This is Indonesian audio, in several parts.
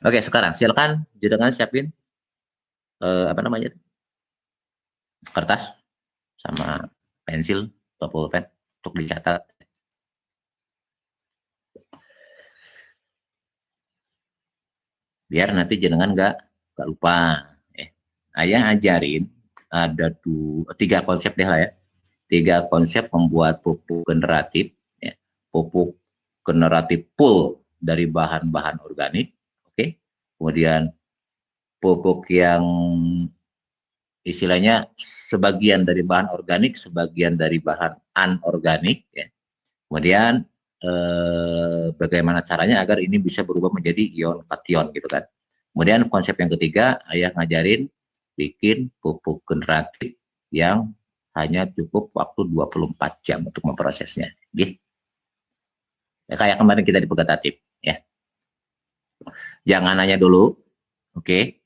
Oke, sekarang silakan jenengan siapin apa namanya? Kertas sama pensil atau pulpen untuk dicatat. Biar nanti jenengan nggak lupa. Ayah ajarin ada tiga konsep deh lah ya. Tiga konsep membuat pupuk generatif, ya. Pupuk generatif full dari bahan-bahan organik, oke. Kemudian pupuk yang istilahnya sebagian dari bahan organik, sebagian dari bahan anorganik, ya. Kemudian bagaimana caranya agar ini bisa berubah menjadi ion kation gitu kan. Kemudian konsep yang ketiga, ayah ngajarin bikin pupuk generatif yang hanya cukup waktu 24 jam untuk memprosesnya. Gitu. Ya, kayak kemarin kita di Pegatatip, ya. Jangan nanya dulu, oke.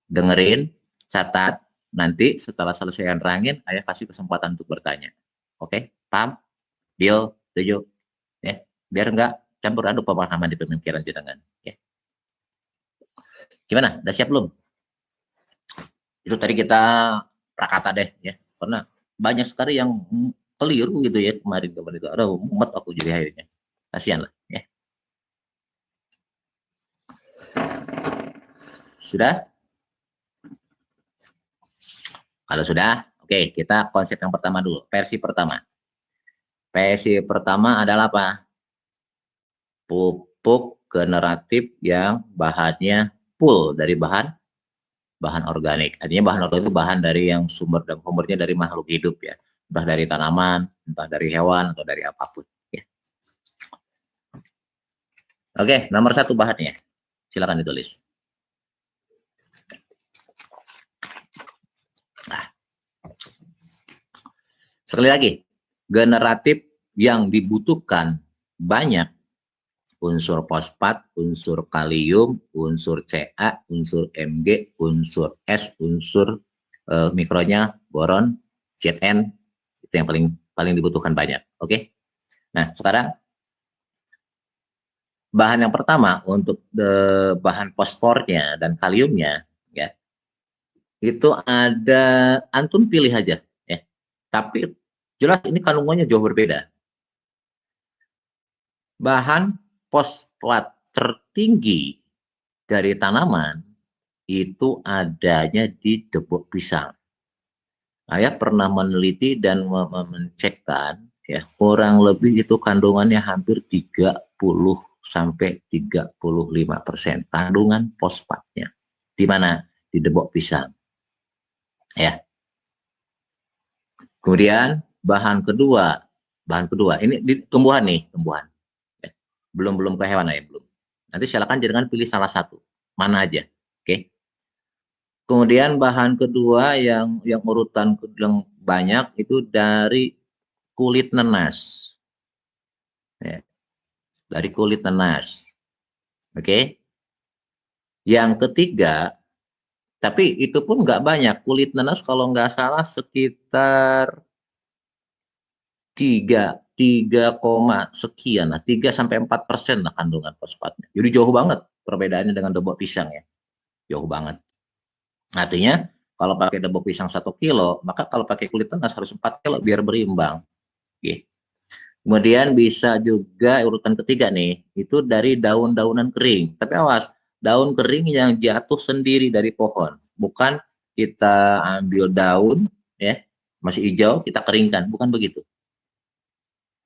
Dengerin, catat, nanti setelah selesai nerangin, ayah kasih kesempatan untuk bertanya. Oke, paham? Deal, setuju? Ya, biar enggak campur aduk pemahaman di pemikiran jenengan. Ya. Gimana? Udah siap belum? Itu tadi kita prakata deh, ya. Karena banyak sekali yang keliru gitu ya kemarin itu. Aduh, mumet aku jadi akhirnya. Kasihan lah, ya. Sudah? Kalau sudah, oke, kita konsep yang pertama dulu. Versi pertama. Versi pertama adalah apa? Pupuk generatif yang bahannya full dari bahan organik. Artinya bahan organik itu bahan dari yang sumbernya dari makhluk hidup ya. Entah dari tanaman, entah dari hewan, atau dari apapun. Ya. Oke, nomor satu bahannya. Silakan ditulis. Nah. Sekali lagi, generatif yang dibutuhkan banyak unsur fosfat, unsur kalium, unsur Ca, unsur Mg, unsur S, unsur mikronya boron, Zn, itu yang paling dibutuhkan banyak. Oke. Nah, sekarang bahan yang pertama untuk bahan fosfornya dan kaliumnya, ya, itu ada, antum pilih aja, ya. Tapi jelas ini kandungannya jauh berbeda. Bahan fosfat tertinggi dari tanaman itu adanya di debok pisang. Saya pernah meneliti dan mencekkan, ya, kurang lebih itu kandungannya hampir 30 sampai 35% kandungan fosfatnya. Di mana? Di debok pisang. Ya. Kemudian bahan kedua ini di tumbuhan nih, tumbuhan. Ya. Belum ke hewan ya, belum. Nanti silakan jangan pilih salah satu, mana aja. Oke. Kemudian bahan kedua yang urutan yang banyak itu dari kulit nenas. Ya, dari kulit nenas. Oke. Yang ketiga, tapi itu pun nggak banyak. Kulit nenas kalau nggak salah sekitar 3 sekian lah, 3-4% lah kandungan fosfatnya. Jadi jauh banget perbedaannya dengan debok pisang ya. Jauh banget. Artinya kalau pakai debok pisang 1 kilo, maka kalau pakai kulit nenas harus 4 kilo biar berimbang. Oke. Kemudian bisa juga urutan ketiga nih, itu dari daun-daunan kering. Tapi awas, daun kering yang jatuh sendiri dari pohon. Bukan kita ambil daun, ya, masih hijau, kita keringkan. Bukan begitu.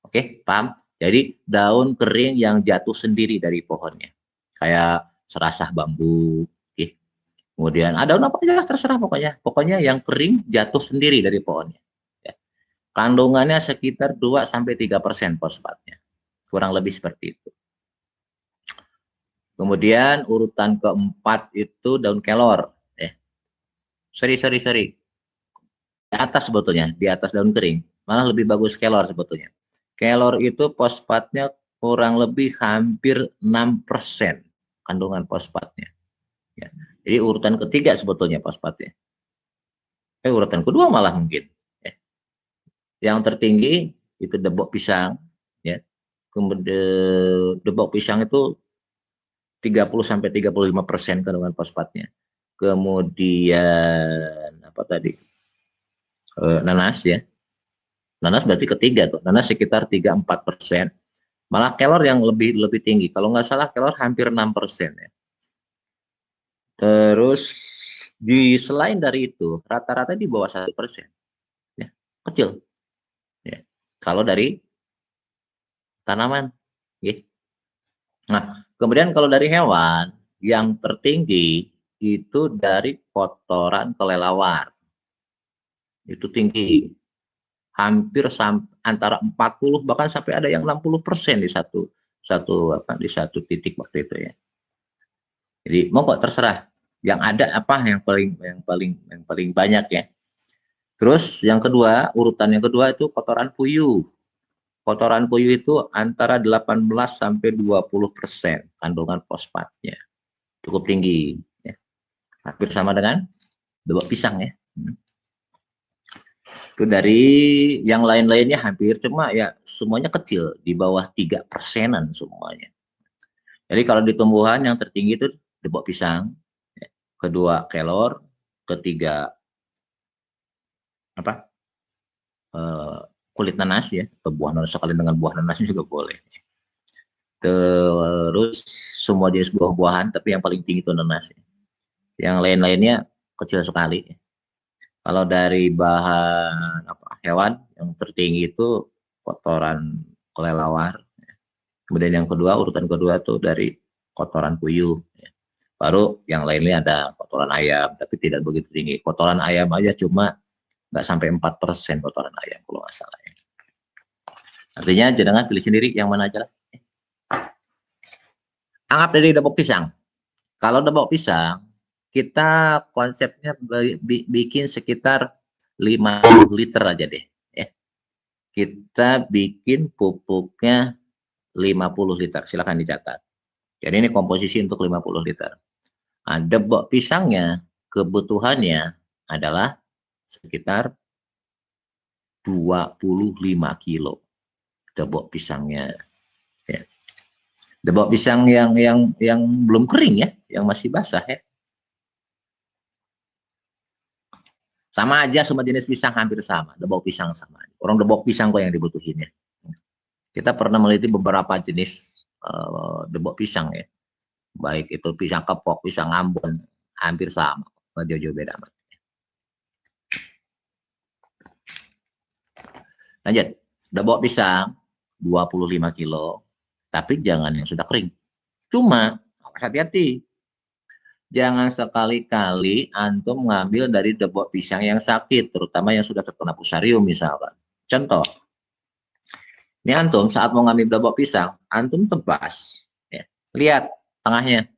Oke, paham? Jadi daun kering yang jatuh sendiri dari pohonnya. Kayak serasah bambu. Oke. Kemudian ada daun apa aja terserah pokoknya. Pokoknya yang kering jatuh sendiri dari pohonnya. Kandungannya sekitar 2-3% fosfatnya. Kurang lebih seperti itu. Kemudian urutan keempat itu daun kelor. Sorry. Di atas sebetulnya, di atas daun kering. Malah lebih bagus kelor sebetulnya. Kelor itu fosfatnya kurang lebih hampir 6% kandungan fosfatnya. Ya. Jadi urutan ketiga sebetulnya fosfatnya. Urutan kedua malah mungkin. Yang tertinggi itu debok pisang, ya. Kemudian debok pisang itu 30-35% kandungan fosfatnya. Kemudian apa tadi? Nanas ya. Nanas berarti ketiga tuh. Nanas sekitar 3-4%. Malah kelor yang lebih tinggi. Kalau nggak salah kelor hampir 6% ya. Terus selain dari itu rata-rata di bawah 1%. Ya, kecil. Ya. Kalau dari tanaman. Ya. Nah, kemudian kalau dari hewan yang tertinggi itu dari kotoran kelelawar. Itu tinggi. Hampir antara 40 bahkan sampai ada yang 60% di satu titik waktu itu ya. Jadi monggo terserah yang ada apa yang paling banyak ya. Terus yang kedua, urutan yang kedua itu kotoran puyuh. Kotoran puyuh itu antara 18 sampai 20% kandungan fosfatnya. Cukup tinggi ya. Hampir sama dengan bebek pisang ya. Itu dari yang lain-lainnya hampir, cuma ya semuanya kecil, di bawah 3%-an semuanya. Jadi kalau di tumbuhan yang tertinggi itu debok pisang, ya. Kedua kelor, ketiga apa kulit nanas ya, atau buah nanas, sekali dengan buah nanasnya juga boleh. Terus semua jenis buah-buahan, tapi yang paling tinggi itu nanas. Yang lain-lainnya kecil sekali. Kalau dari bahan hewan yang tertinggi itu kotoran kelelawar. Kemudian yang kedua, urutan kedua tuh dari kotoran puyuh. Baru yang lainnya ada kotoran ayam, tapi tidak begitu tinggi. Kotoran ayam aja cuma nggak sampai 4% kotoran ayam kalau nggak salah. Artinya jangan pilih sendiri yang mana aja lah. Anggap dari debok pisang. Kalau debok pisang, kita konsepnya bikin sekitar 50 liter aja deh. Ya. Kita bikin pupuknya 50 liter. Silahkan dicatat. Jadi ini komposisi untuk 50 liter. Nah, debok pisangnya kebutuhannya adalah sekitar 25 kilo. Debok pisangnya. Ya. Debok pisang yang belum kering ya, yang masih basah ya. Sama aja semua jenis pisang hampir sama, debok pisang sama. Orang debok pisang kok yang dibutuhin ya. Kita pernah meliti beberapa jenis debok pisang ya. Baik itu pisang kepok, pisang Ambon, hampir sama. Jauh-jauh beda amat. Lanjut, debok pisang 25 kilo, tapi jangan yang sudah kering. Cuma, hati-hati. Jangan sekali-kali antum ngambil dari debok pisang yang sakit, terutama yang sudah terkena fusarium misalkan. Contoh, ini antum saat mau ngambil debok pisang, antum tebas. Ya. Lihat tengahnya.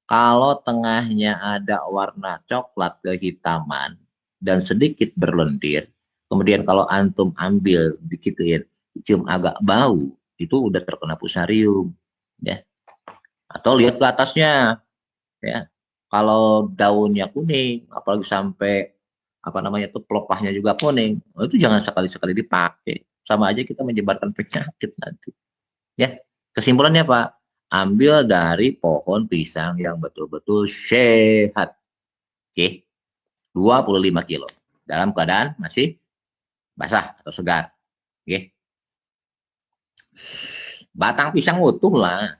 Kalau tengahnya ada warna coklat kehitaman dan sedikit berlendir, kemudian kalau antum ambil dikituin, cium agak bau, itu udah terkena fusarium. Ya. Atau lihat ke atasnya. Ya, kalau daunnya kuning, apalagi sampai apa namanya tuh pelopahnya juga kuning, itu jangan sekali-sekali dipakai. Sama aja kita menyebarkan penyakit nanti. Ya, kesimpulannya Pak, ambil dari pohon pisang yang betul-betul sehat. Oke, 25 kilo dalam keadaan masih basah atau segar. Oke. Batang pisang utuh lah.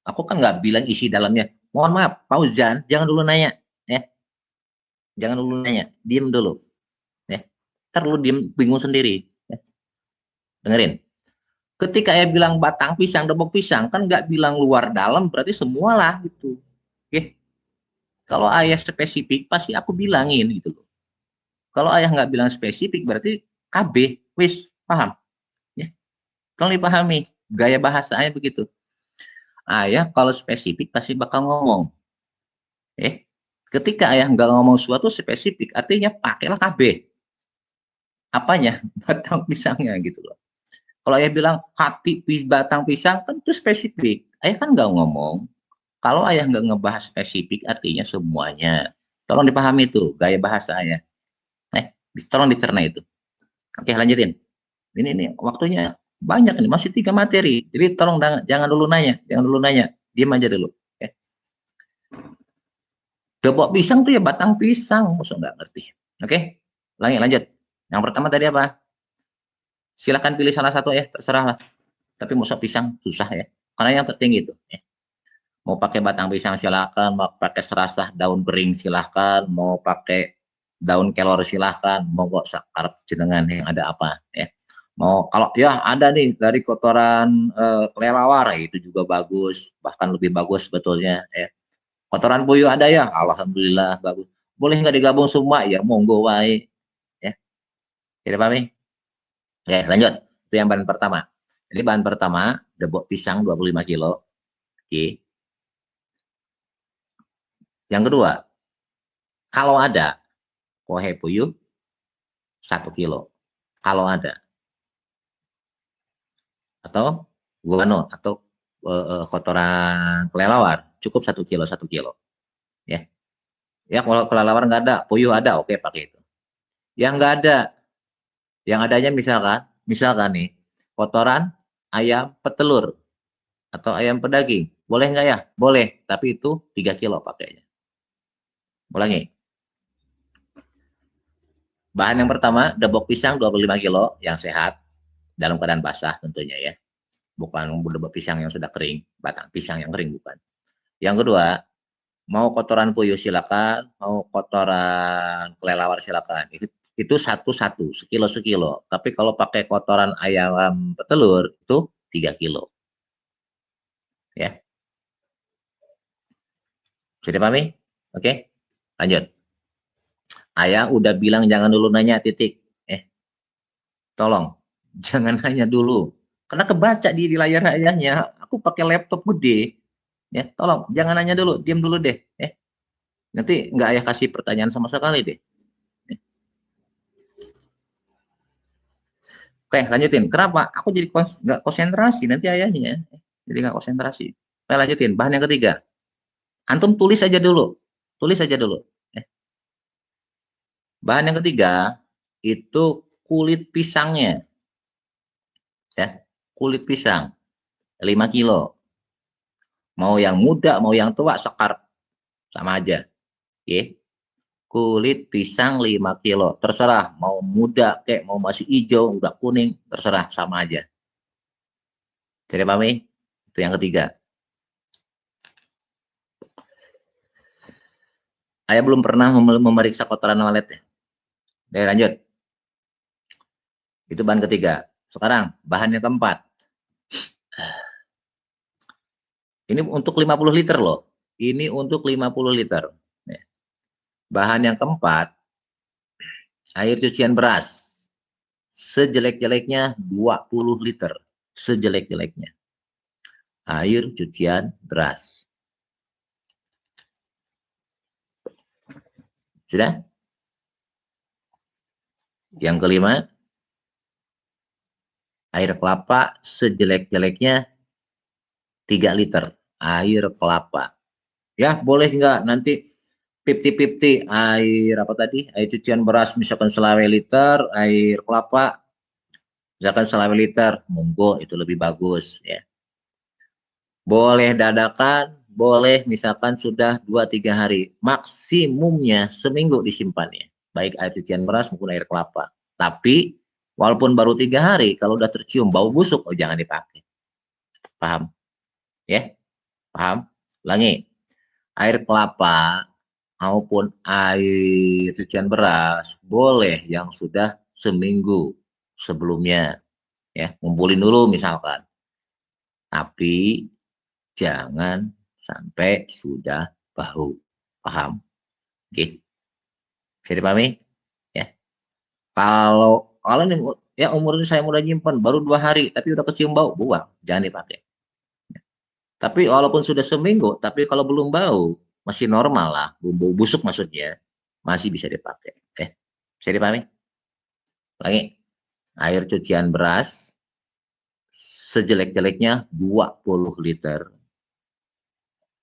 Aku kan nggak bilang isi dalamnya. Mohon maaf, Pak Uzan, jangan dulu nanya. Ya, jangan dulu nanya, diem dulu. Ya, ntar lu diem bingung sendiri. Ya. Dengerin. Ketika ayah bilang batang pisang, debok pisang, kan nggak bilang luar dalam, berarti semualah gitu. Oke. Kalau ayah spesifik, pasti aku bilangin gitu loh. Kalau ayah nggak bilang spesifik, berarti KB, wis, paham? Ya. Tolong dipahami, gaya bahasanya begitu. Ayah kalau spesifik pasti bakal ngomong. Ketika ayah nggak ngomong sesuatu spesifik, artinya pakailah KB. Apanya? Batang pisangnya gitu loh. Kalau ayah bilang hati batang pisang, kan itu spesifik. Ayah kan nggak ngomong. Kalau ayah nggak ngebahas spesifik, artinya semuanya. Tolong dipahami itu, gaya bahasa ayah. Tolong dicerna itu. Oke, lanjutin. Ini waktunya banyak nih, masih 3 materi. Jadi tolong jangan dulu nanya, jangan dulu nanya. Diam aja dulu. Ya. Dobok pisang tuh ya batang pisang, maksud nggak ngerti. Oke, lanjut. Yang pertama tadi apa? Silahkan pilih salah satu ya, terserah lah. Tapi musa pisang susah ya, karena yang tertinggi itu. Ya. Mau pakai batang pisang silakan, mau pakai serasah daun bering silakan, mau pakai daun kelor silakan, mau kok sakarep jenengan yang ada apa ya. Mau kalau ya ada nih dari kotoran kelelawar itu juga bagus, bahkan lebih bagus sebetulnya ya. Kotoran puyuh ada ya, alhamdulillah bagus. Boleh nggak digabung semua ya, monggo wae ya. Jadi pahami? Ya, lanjut. Itu yang bahan pertama. Jadi bahan pertama, debok pisang 25 kilo. Oke. Yang kedua, kalau ada kohe puyuh 1 kilo. Kalau ada. Atau guano atau kotoran kelelawar cukup 1 kilo 1 kilo. Ya. Ya kalau kelelawar nggak ada, puyuh ada, oke pakai itu. Yang nggak ada, yang adanya misalkan nih, kotoran ayam petelur atau ayam pedaging. Boleh nggak ya? Boleh, tapi itu 3 kilo pakainya. Ulangi. Bahan yang pertama, debok pisang 25 kilo yang sehat, dalam keadaan basah tentunya ya. Bukan debok pisang yang sudah kering, batang pisang yang kering bukan. Yang kedua, mau kotoran puyuh silakan, mau kotoran kelelawar silakan. Itu satu-satu, sekilo-sekilo. Tapi kalau pakai kotoran ayam petelur itu 3 kilo. Ya. Sudah pahami? Oke. Lanjut. Ayah udah bilang jangan dulu nanya titik. Tolong jangan nanya dulu. Karena kebaca di layar ayahnya. Aku pakai laptop gede. Ya, tolong jangan nanya dulu, diam dulu deh. Nanti nggak ayah kasih pertanyaan sama sekali deh. Oke, lanjutin. Kenapa? Aku jadi nggak konsentrasi nanti ayahnya. Jadi nggak konsentrasi. Oke, lanjutin. Bahan yang ketiga. Antum tulis aja dulu. Tulis aja dulu. Bahan yang ketiga itu kulit pisangnya. Ya, kulit pisang 5 kilo. Mau yang muda, mau yang tua, sekar sama aja. Oke. Kulit pisang 5 kilo. Terserah, mau muda, kayak mau masih hijau, udah kuning, terserah, sama aja. Jadi pahami? Itu yang ketiga. Saya belum pernah memeriksa kotoran walet ya. Oke, lanjut. Itu bahan ketiga. Sekarang, bahan yang keempat. Ini untuk 50 liter loh. Ini untuk 50 liter. Bahan yang keempat, air cucian beras. Sejelek-jeleknya 20 liter. Sejelek-jeleknya. Air cucian beras. Sudah? Yang kelima, air kelapa sejelek-jeleknya 3 liter. Air kelapa. Ya, boleh nggak nanti 50-50 air apa tadi? Air cucian beras misalkan selawe liter, air kelapa misalkan selawe liter, monggo itu lebih bagus ya. Boleh dadakan, boleh misalkan sudah 2-3 hari, maksimumnya seminggu disimpannya, baik air cucian beras maupun air kelapa. Tapi walaupun baru 3 hari, kalau udah tercium bau busuk, oh jangan dipakai. Paham? Ya, paham? Ulangi, air kelapa maupun air cucian beras boleh yang sudah seminggu sebelumnya, ya, ngumpulin dulu misalkan. Tapi jangan sampai sudah bau. Paham? Oke. Bisa dipahami? Ya. Kalau nih ya umur ini saya mulai nyimpan baru 2 hari tapi udah kecium bau, buang, jangan dipakai. Tapi walaupun sudah seminggu, tapi kalau belum bau, masih normal lah, bau busuk maksudnya, masih bisa dipakai. Bisa dipahami? Lagi, air cucian beras sejelek-jeleknya 20 liter.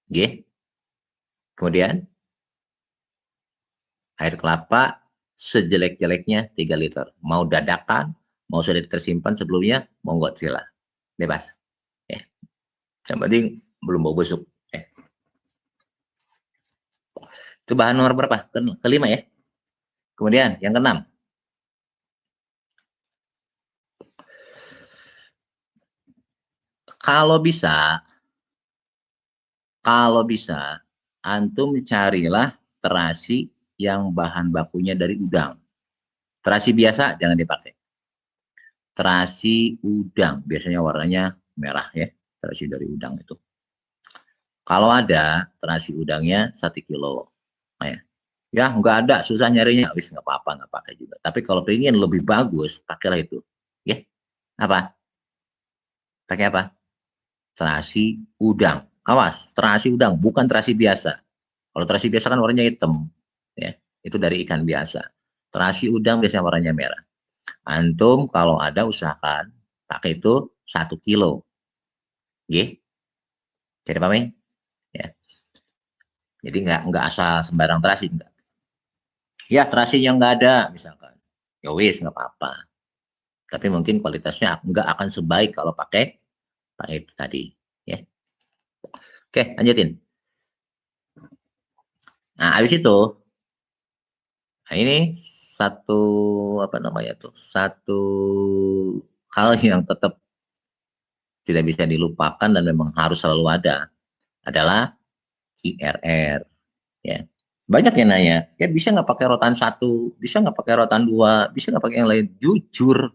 Oke. Kemudian air kelapa sejelek-jeleknya 3 liter. Mau dadakan, mau sudah tersimpan sebelumnya, monggo sila. Bebas. Ya. Yang penting belum bau busuk. Itu bahan nomor berapa? Kelima ya. Kemudian yang keenam. Kalau bisa, antum carilah terasi yang bahan bakunya dari udang. Terasi biasa jangan dipakai. Terasi udang, biasanya warnanya merah ya, terasi dari udang itu. Kalau ada terasi udangnya 1 kilo. Nah, ya nggak ada, susah nyarinya, wis nggak apa-apa, nggak pakai juga. Tapi kalau pengen lebih bagus, pakailah itu. Ya, apa? Pakai apa? Terasi udang. Awas, terasi udang, bukan terasi biasa. Kalau terasi biasa kan warnanya hitam, ya, itu dari ikan biasa. Terasi udang biasanya warnanya merah. Antum kalau ada usahakan pakai itu 1 kilo. Ya, jadi apa nih? Ya, jadi nggak asal sembarang terasi, enggak. Ya, terasinya nggak ada, misalkan. Ya wis, nggak apa-apa. Tapi mungkin kualitasnya nggak akan sebaik kalau pakai itu tadi. Ya. Oke, lanjutin. Nah, habis itu, nah ini satu apa namanya tuh? Satu hal yang tetap tidak bisa dilupakan dan memang harus selalu ada adalah QRR. Ya. Banyak yang nanya, ya bisa nggak pakai rotan satu, bisa nggak pakai rotan dua, bisa nggak pakai yang lain? Jujur,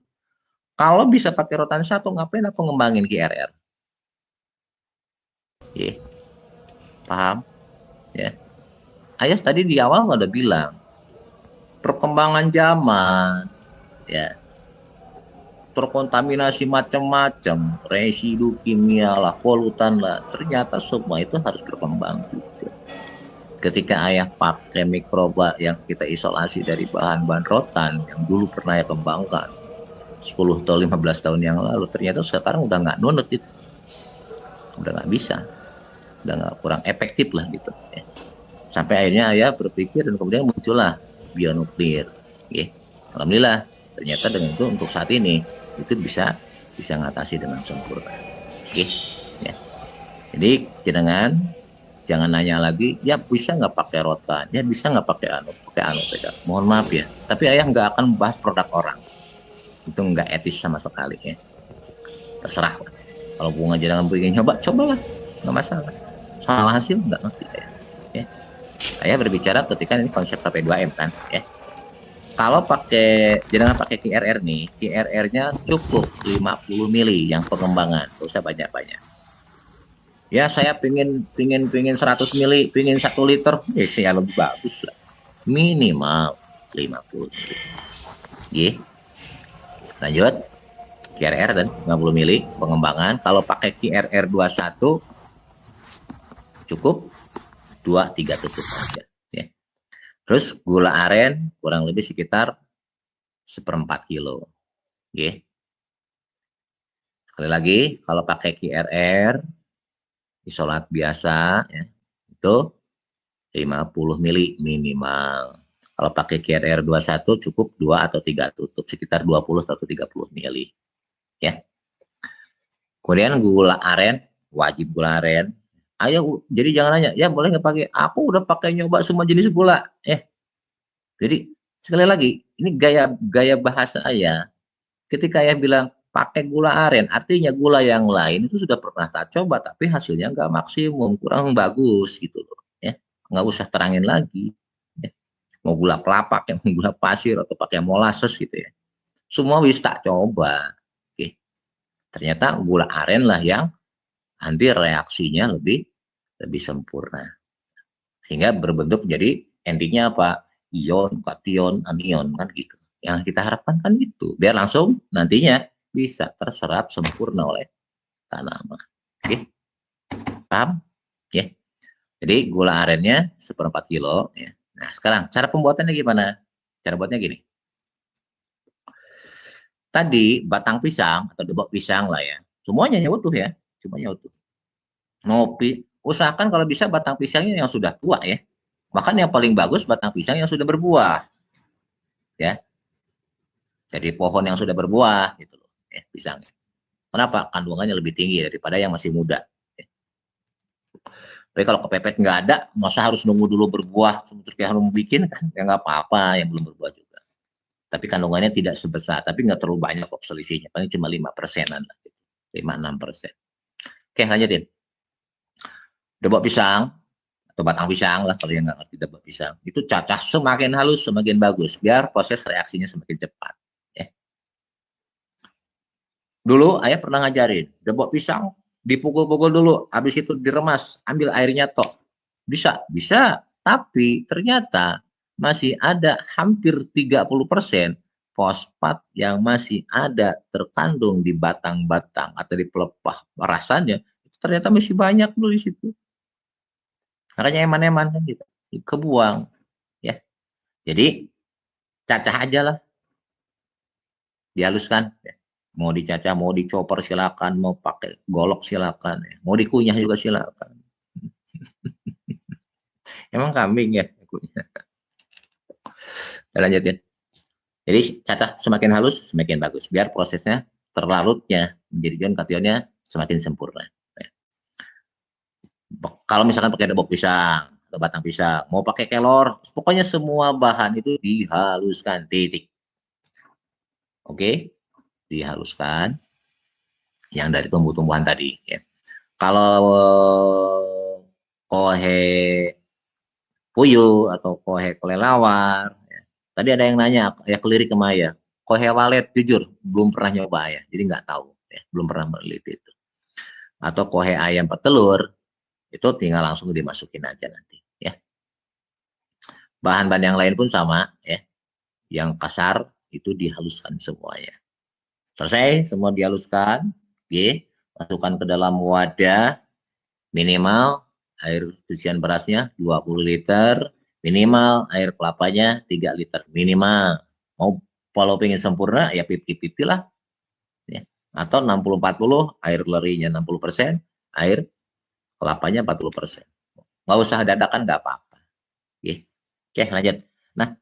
kalau bisa pakai rotan satu, ngapain aku ngembangin QRR? Ya, paham? Ya. Ayah tadi di awal udah bilang, perkembangan zaman, ya, terkontaminasi macam-macam, residu kimia lah, polutan lah, ternyata semua itu harus berkembang juga. Ketika ayah pakai mikroba yang kita isolasi dari bahan-bahan rotan yang dulu pernah ayah kembangkan 10 atau 15 tahun yang lalu, ternyata sekarang udah nggak nunut itu, udah nggak bisa, udah nggak, kurang efektif lah gitu. Ya. Sampai akhirnya ayah berpikir dan kemudian muncullah bionuklir. Ya. Alhamdulillah, ternyata dengan itu untuk saat ini itu bisa ngatasi dengan sempurna. Oke, ya. Jadi jangan nanya lagi, ya bisa nggak pakai rotan, ya bisa nggak pakai anu beda. Mohon maaf ya, tapi ayah nggak akan bahas produk orang, itu nggak etis sama sekali ya. Terserah lah. Kalau bunga jangan pengen nyoba, cobalah, nggak masalah. Soal hasil nggak ngerti ya. Ya. Ayah berbicara ketika ini konsep KP2M kan, ya. Kalau jangan pakai QRR nih, QRR-nya cukup 50 mili yang pengembangan, nggak usah banyak-banyak. Ya saya pingin 100 mili, pingin 1 liter, ya saya lebih bagus lah. Minimal 50 mili. Gih, lanjut. QRR dan 50 mili pengembangan. Kalau pakai QRR 21 cukup 2-3 tutup aja. Ya. Terus gula aren kurang lebih sekitar 1/4 kilo. Gih. Sekali lagi, kalau pakai QRR isolat biasa ya, itu 50 mili minimal. Kalau pakai QRR 21 cukup 2 atau 3 tutup, sekitar 20 atau 30 mili. Ya. Kemudian gula aren, wajib gula aren. Ayo, jadi jangan nanya, ya boleh nggak pakai? Aku udah pakai nyoba semua jenis gula. Jadi sekali lagi, ini gaya bahasa ayah. Ketika ayah bilang pakai gula aren, artinya gula yang lain itu sudah pernah tak coba, tapi hasilnya nggak maksimum, kurang bagus gitu loh. Ya, nggak usah terangin lagi. Ya. Mau gula kelapa, yang mau gula pasir atau pakai molasses gitu ya. Semua bisa tak coba. Oke. Ternyata gula aren lah yang nanti reaksinya lebih lebih sempurna. Sehingga berbentuk jadi endingnya apa? Ion, kation, anion kan gitu. Yang kita harapkan kan gitu. Biar langsung nantinya bisa terserap sempurna oleh tanaman. Oke, paham? Ya. Jadi gula arennya 1/4 kilo. Ya. Nah sekarang cara pembuatannya gimana? Cara buatnya gini. Tadi batang pisang atau debok pisang lah ya. Semuanya utuh ya. Semuanya utuh. Ngopi, usahakan kalau bisa batang pisangnya yang sudah tua ya. Bahkan yang paling bagus batang pisang yang sudah berbuah. Ya, jadi pohon yang sudah berbuah gitu loh, ya, pisangnya. Kenapa? Kandungannya lebih tinggi daripada yang masih muda. Ya. Tapi kalau kepepet nggak ada, masa harus nunggu dulu berbuah, terus kayak harus bikin kan, ya nggak apa-apa yang belum berbuah juga. Tapi kandungannya tidak sebesar, tapi nggak terlalu banyak kok selisihnya, paling cuma 5%-an, 5-6%. Oke, lanjutin. Debok pisang, atau batang pisang lah kalau yang nggak ngerti debok pisang, itu cacah semakin halus semakin bagus, biar proses reaksinya semakin cepat. Ya. Dulu ayah pernah ngajarin, debok pisang dipukul-pukul dulu, habis itu diremas, ambil airnya toh. Bisa, tapi ternyata masih ada hampir 30% fosfat yang masih ada terkandung di batang-batang atau di pelepah rasanya, itu ternyata masih banyak dulu di situ. Makanya eman-eman kan gitu, kebuang ya. Jadi cacah aja lah, dihaluskan ya. Mau dicacah, mau dicoper silakan, mau pakai golok silakan, ya. Mau dikunyah juga silakan. Emang kambing ya kunyah. Lanjutin. Jadi cacah semakin halus semakin bagus, biar prosesnya terlarutnya menjadikan kationnya semakin sempurna. Ya. Kalau misalkan pakai debok pisang atau batang pisang, mau pakai kelor, pokoknya semua bahan itu dihaluskan, titik. Oke, dihaluskan yang dari tumbuh-tumbuhan tadi. Ya. Kalau kohe puyuh atau kohe kelelawar, ya. Tadi ada yang nanya, ya kelirik ke Maya, kohe walet, jujur belum pernah nyoba ya, jadi nggak tahu, ya. Belum pernah meneliti itu. Atau kohe ayam petelur, itu tinggal langsung dimasukin aja nanti. Ya. Bahan-bahan yang lain pun sama, ya. Yang kasar itu dihaluskan semuanya. Selesai, semua dihaluskan, oke. Masukkan ke dalam wadah, minimal air cucian berasnya 20 liter, minimal air kelapanya 3 liter, minimal. Mau kalau pengen sempurna, ya 50-50 lah. Ya. Atau 60-40, air lerinya 60%, air kelapanya 40%. Nggak usah dadakan, nggak apa-apa. Oke, lanjut. Nah,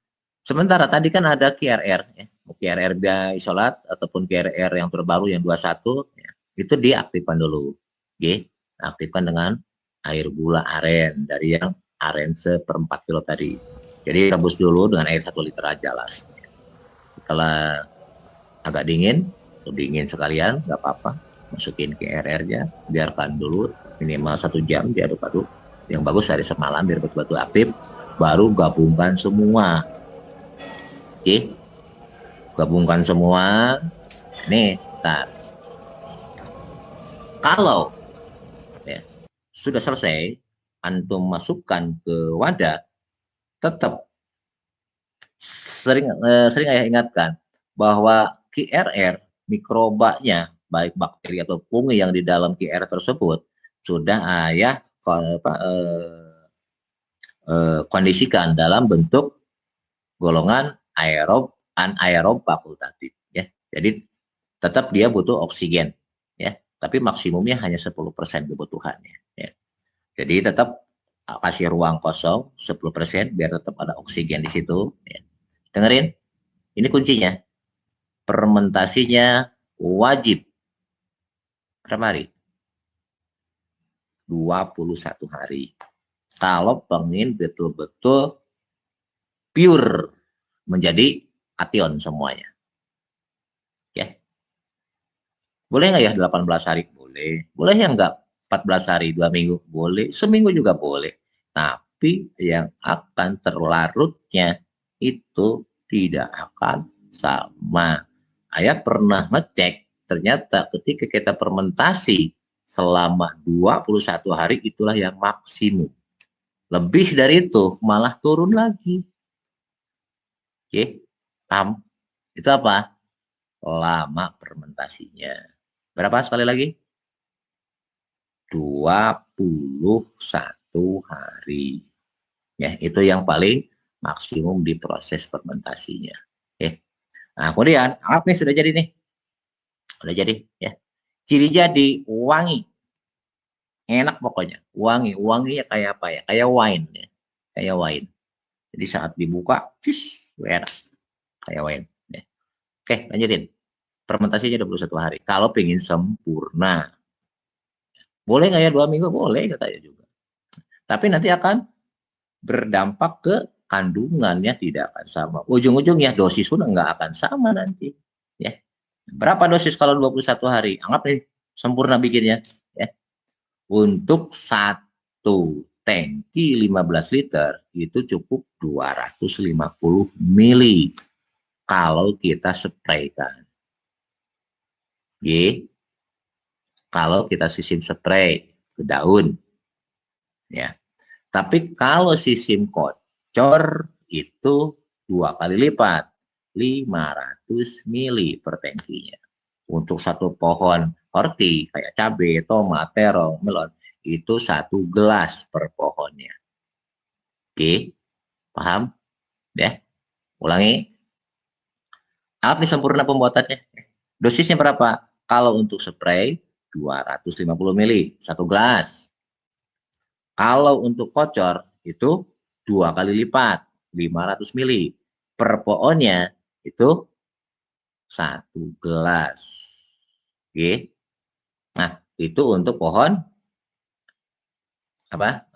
sementara tadi kan ada QRR, ya. QRR isolat ataupun QRR yang terbaru yang 21, ya. Itu diaktifkan dulu. Oke, aktifkan dengan air gula aren dari yang aren seperempat kilo tadi. Jadi rebus dulu dengan air 1 liter aja lah. Setelah agak dingin, dingin sekalian, nggak apa-apa. Masukin QRR-nya, biarkan dulu minimal 1 jam diaduk-aduk. Yang bagus hari semalam biar betul-betul aktif. Baru gabungkan semua. Oke, gabungkan semua. Nih, bentar. Kalau ya, sudah selesai, antum masukkan ke wadah, tetap sering ayah ingatkan bahwa QRR mikrobanya baik bakteri atau fungi yang di dalam QR tersebut sudah ayah kondisikan dalam bentuk golongan aerob, anaerob fakultatif ya. Jadi tetap dia butuh oksigen ya, tapi maksimumnya hanya 10% kebutuhannya ya. Jadi tetap kasih ruang kosong 10% biar tetap ada oksigen di situ ya. Dengerin, ini kuncinya. Fermentasinya wajib berapa hari? 21 hari. Kalau pengen betul-betul pure menjadi kation semuanya. Ya. Boleh nggak ya 18 hari? Boleh. Boleh ya nggak 14 hari, 2 minggu? Boleh. Seminggu juga boleh. Tapi yang akan terlarutnya itu tidak akan sama. Ayah pernah ngecek, ternyata ketika kita fermentasi selama 21 hari itulah yang maksimum. Lebih dari itu malah turun lagi. Oke, paham? Itu apa? Lama fermentasinya. Berapa sekali lagi? 21 hari. Ya, itu yang paling maksimum di proses fermentasinya. Oke. Nah, kemudian apa nih sudah jadi nih? Sudah jadi ya. Ciri jadi wangi. Enak pokoknya. Wangi. Wanginya kayak apa ya? Kayak wine ya. Kayak wine. Jadi saat dibuka, enak. Kayak wine. Ya. Oke, lanjutin. Fermentasinya 21 hari. Kalau pengen sempurna. Boleh nggak ya 2 minggu? Boleh katanya juga. Tapi nanti akan berdampak ke kandungannya tidak akan sama. Ujung-ujungnya dosis pun nggak akan sama nanti. Ya. Berapa dosis kalau 21 hari? Anggap nih sempurna bikinnya. Ya. Untuk satu tangki 15 liter itu cukup 250 mili kalau kita spraykan. Oke. Kalau kita sistem spray ke daun. Ya. Tapi kalau sistem kocor itu 2 kali lipat, 500 mili per tangkinya. Untuk satu pohon horti kayak cabai, tomat, terong, melon itu 1 gelas per pohonnya. Oke, paham? Ya, ulangi. Apa nih sempurna pembuatannya? Dosisnya berapa? Kalau untuk spray 250 mili, 1 gelas. Kalau untuk kocor itu 2 kali lipat, 500 mili. Per pohonnya itu 1 gelas. Oke. Nah, itu untuk pohon apa?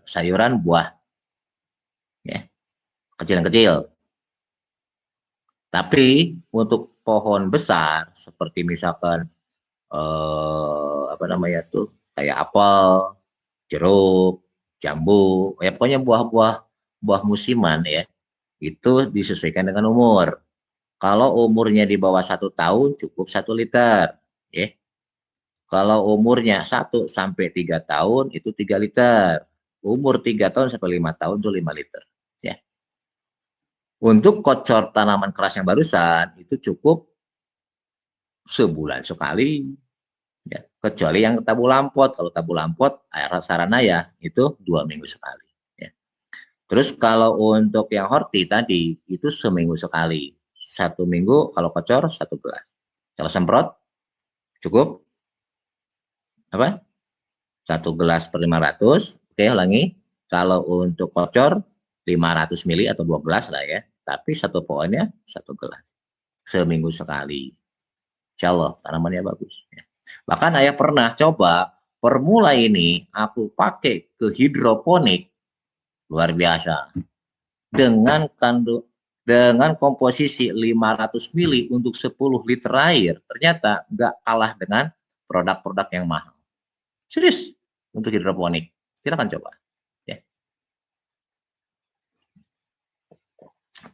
Sayuran buah. Ya, kecil-kecil. Tapi untuk pohon besar seperti misalkan apa namanya tuh kayak apel, jeruk, jambu, ya pokoknya buah musiman ya, itu disesuaikan dengan umur. Kalau umurnya di bawah 1 tahun cukup 1 liter, ya. Kalau umurnya 1 sampai 3 tahun itu 3 liter. Umur 3 tahun sampai 5 tahun itu 5 liter. Ya. Untuk kocor tanaman keras yang barusan itu cukup sebulan sekali. Ya. Kecuali yang tabu lampot. Kalau tabu lampot air sarana ya itu 2 minggu sekali. Ya. Terus kalau untuk yang horti tadi itu seminggu sekali. 1 minggu kalau kocor 1 gelas. Kalau semprot cukup apa? 1 gelas per 500. Oke, ulangi. Kalau untuk kocor 500 mili atau 2 gelas lah ya. Tapi satu pohonnya 1 gelas. Seminggu sekali. Insya Allah tanamannya bagus. Bahkan ayah pernah coba formula ini aku pakai ke hidroponik, luar biasa. Dengan komposisi 500 mili untuk 10 liter air, ternyata nggak kalah dengan produk-produk yang mahal. Serius, untuk hidroponik. Silakan coba. Ya.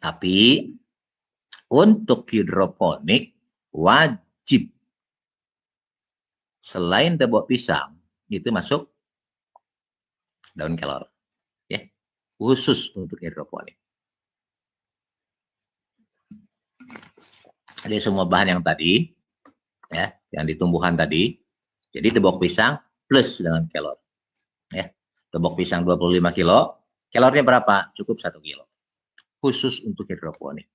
Tapi untuk hidroponik wajib selain debok pisang itu masuk daun kelor. Ya. Khusus untuk hidroponik. Jadi semua bahan yang tadi, ya, yang di tumbuhan tadi, jadi debok pisang plus dengan kelor. Ya, debok pisang 25 kilo, kelornya berapa? Cukup 1 kilo. Khusus untuk hidroponik.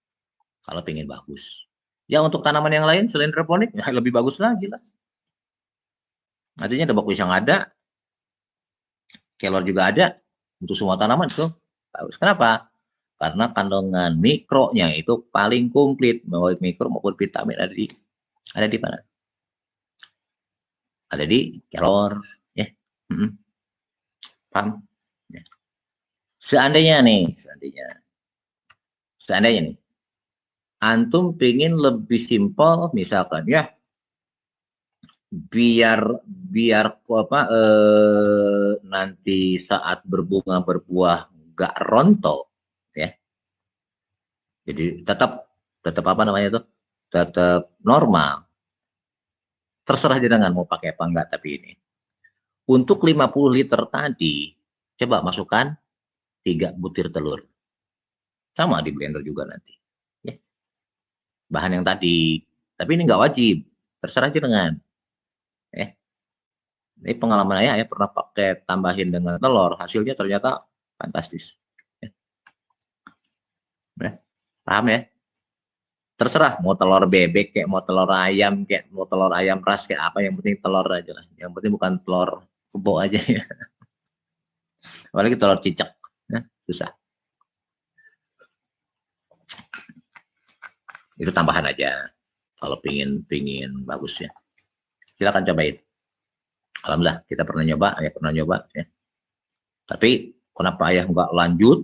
Kalau pengen bagus. Ya untuk tanaman yang lain selain hidroponik, ya lebih bagus lagi lah. Artinya debok pisang ada, kelor juga ada, untuk semua tanaman itu bagus. Kenapa? Karena kandungan mikronya itu paling komplit, baik mikro maupun vitamin ada di mana? Ada di kelor, ya. Paham? Ya. Seandainya nih, antum pengen lebih simpel, misalkan ya, biar apa nanti saat berbunga berbuah nggak rontok, ya. Jadi tetap apa namanya itu, tetap normal. Terserah jenengan mau pakai apa enggak, tapi ini untuk 50 liter tadi coba masukkan 3 butir telur, sama di blender juga nanti ya. Bahan yang tadi, tapi ini enggak wajib, terserah jenengan ya. Ini pengalaman ayah pernah pakai tambahin dengan telur, hasilnya ternyata fantastis ya. Paham ya? Terserah mau telur bebek kayak mau telur ayam kayak mau telur ayam ras kayak apa, yang penting telur aja lah, yang penting bukan telur kebo aja ya. Apalagi telur cicak ya, susah. Itu tambahan aja kalau pingin bagus ya. Silakan cobain. Alhamdulillah kita pernah nyoba ya. Tapi kenapa ayah nggak lanjut?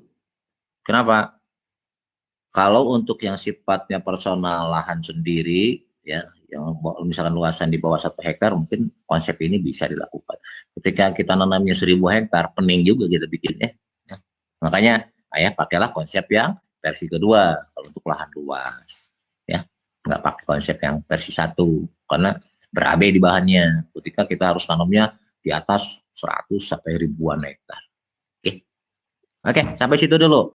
Kenapa? Kalau untuk yang sifatnya personal lahan sendiri, ya, yang misalkan luasan di bawah 1 hektar, mungkin konsep ini bisa dilakukan. Ketika kita nanamnya 1.000 hektar, pening juga kita bikinnya. Makanya ayah pakailah konsep yang versi kedua kalau untuk lahan luas, ya, nggak pakai konsep yang versi 1 karena berabe di bahannya. Ketika kita harus nanamnya di atas 100 sampai ribuan hektar. Oke, oke, sampai situ dulu.